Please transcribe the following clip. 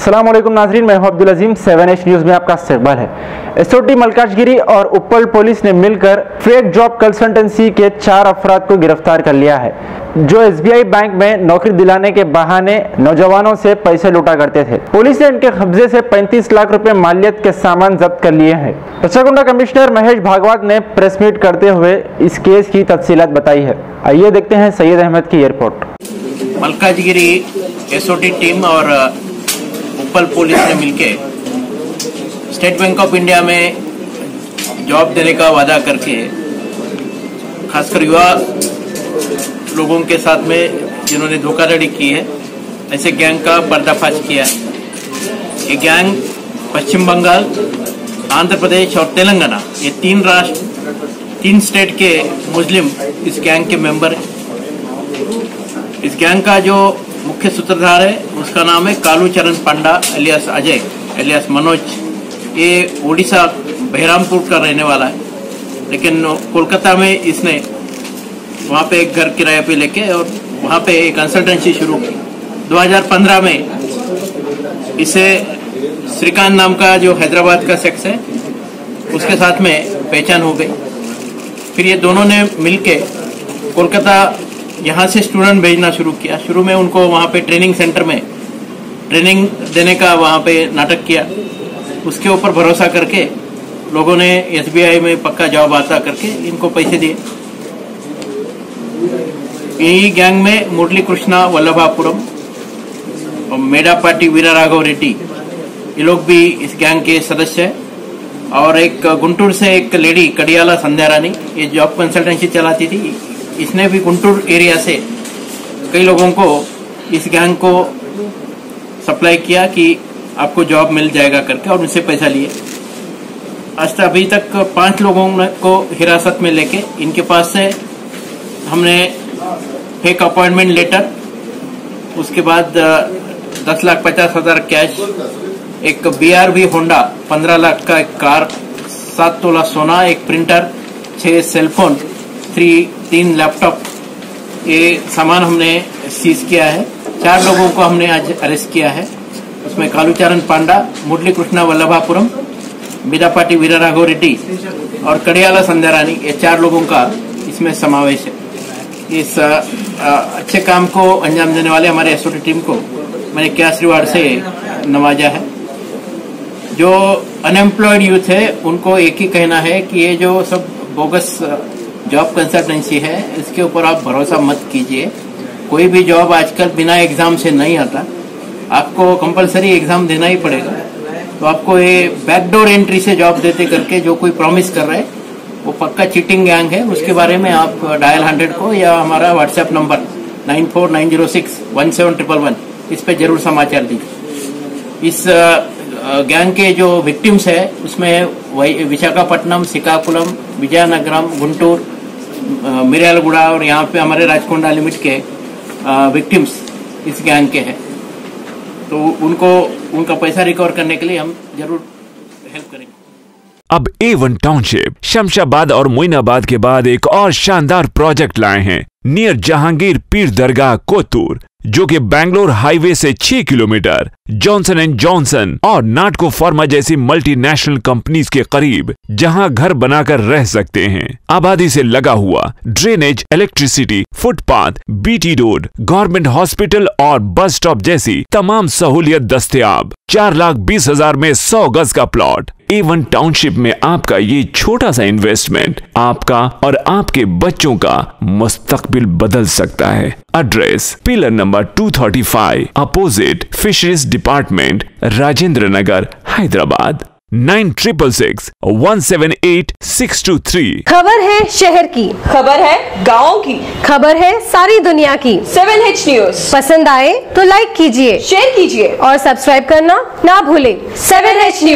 अस्सलाम वालेकुम नाज़रीन, मैं हूं अब्दुल अजीम। 7H न्यूज़ में आपका इस्तकबाल है। एसओटी मलकाजगिरी और उप्पल पुलिस ने मिलकर फेक जॉब कंसल्टेंसी के 4 अफराद को गिरफ्तार कर लिया है, जो एसबीआई बैंक में नौकरी दिलाने के बहाने नौजवानों से पैसे लूटा करते थे। पुलिस ने इनके कब्जे से 35 लाख रुपए मालियत के सामान जब्त कर लिए हैं। रचाकुंडा कमिश्नर महेश भागवत ने प्रेस मीट करते हुए इस केस की तफसीलात बताई है। आइए देखते हैं सैयद अहमद की रिपोर्ट। मलकाजगिरी एसओटी टीम और उप्पल पुलिस ने मिलके स्टेट बैंक ऑफ इंडिया में जॉब देने का वादा करके खासकर युवा लोगों के साथ में जिन्होंने धोखाधड़ी की है, ऐसे गैंग का पर्दाफाश किया। ये गैंग पश्चिम बंगाल, आंध्र प्रदेश और तेलंगाना, ये 3 स्टेट के मुस्लिम इस गैंग के मेंबर हैं। इस गैंग का जो मुख्य सूत्रधार है उसका नाम है कालू चरण पांडा एलियास अजय एलियास मनोज। ये ओडिशा बहरामपुर का रहने वाला है, लेकिन कोलकाता में इसने वहाँ पे एक घर किराए पे लेके और वहाँ पे एक कंसल्टेंसी शुरू की। 2015 में इसे श्रीकांत नाम का जो हैदराबाद का शख्स है उसके साथ में पहचान हो गई। फिर ये दोनों ने मिलके कोलकाता यहाँ से स्टूडेंट भेजना शुरू किया। शुरू में उनको वहाँ पे ट्रेनिंग सेंटर में ट्रेनिंग देने का वहाँ पे नाटक किया। उसके ऊपर भरोसा करके लोगों ने एसबीआई में पक्का जॉब आता करके इनको पैसे दिए। यही गैंग में मुरली कृष्णा वल्लभापुरम और मेडापाटी वीरा राघव रेड्डी, ये लोग भी इस गैंग के सदस्य हैं। और एक गुंटूर से एक लेडी कडियाला संध्या रानी, ये जॉब कंसल्टेंसी चलाती थी। इसने भी गुंटूर एरिया से कई लोगों को इस गैंग को सप्लाई किया कि आपको जॉब मिल जाएगा करके, और उनसे पैसा लिए। आज अभी तक 5 लोगों को हिरासत में लेके इनके पास से हमने फेक अपॉइंटमेंट लेटर, उसके बाद 10,50,000 कैश, एक BRV होंडा 15 लाख का एक कार, 7 तोला सोना, एक प्रिंटर, 6 सेलफोन, 3 लैपटॉप, ये सामान हमने सीज किया है। 4 लोगों को हमने आज अरेस्ट किया है। उसमें कालूचरण पांडा, मुरली कृष्णा वल्लभापुरम, मेडापाटी वीरा राघव रेड्डी और कडियाला संध्या रानी, ये 4 लोगों का इसमें समावेश है। इस अच्छे काम को अंजाम देने वाले हमारे एसओटी टीम को मैंने कैश रिवार्ड से नवाजा है। जो अनएम्प्लॉयड यूथ है उनको एक ही कहना है कि ये जो सब बोगस जॉब कंसल्टेंसी है, इसके ऊपर आप भरोसा मत कीजिए। कोई भी जॉब आजकल बिना एग्जाम से नहीं आता, आपको कंपलसरी एग्जाम देना ही पड़ेगा। तो आपको ये बैकडोर एंट्री से जॉब देते करके जो कोई प्रॉमिस कर रहा है वो पक्का चीटिंग गैंग है। उसके बारे में आप डायल 100 को या हमारा व्हाट्सएप नंबर 9490617111 इस पे जरूर समाचार दीजिए। इस गैंग के जो विक्टिम्स है उसमें विशाखापट्टनम, श्रीकाकुलम, विजयनगरम, गुंटूर, मिर्यालगुड़ा और यहाँ पे हमारे राचकोंडा लिमिट के विक्टिम्स इस गैंग के हैं। तो उनका पैसा रिकवर करने के लिए हम जरूर हेल्प करेंगे। अब A1 टाउनशिप शमशाबाद और मोइनाबाद के बाद एक और शानदार प्रोजेक्ट लाए हैं नियर जहांगीर पीर दरगाह कोतूर, जो कि बैंगलोर हाईवे से 6 किलोमीटर जॉनसन एंड जॉनसन और नाटको फार्मा जैसी मल्टीनेशनल कंपनीज के करीब, जहां घर बनाकर रह सकते हैं। आबादी से लगा हुआ, drainage, electricity, footpath, BT road, government hospital और बस स्टॉप जैसी तमाम सहूलियत दस्तयाब। 4,20,000 में 100 गज का प्लॉट। A1 टाउनशिप में आपका ये छोटा सा इन्वेस्टमेंट आपका और आपके बच्चों का मुस्तकबिल बदल सकता है। Address pillar number 235 opposite fisheries department, Rajendra Nagar, Hyderabad. 9666178623। खबर है शहर की, खबर है गाँव की, खबर है सारी दुनिया की। 7H न्यूज पसंद आए तो लाइक कीजिए, शेयर कीजिए और सब्सक्राइब करना ना भूलें। 7H news.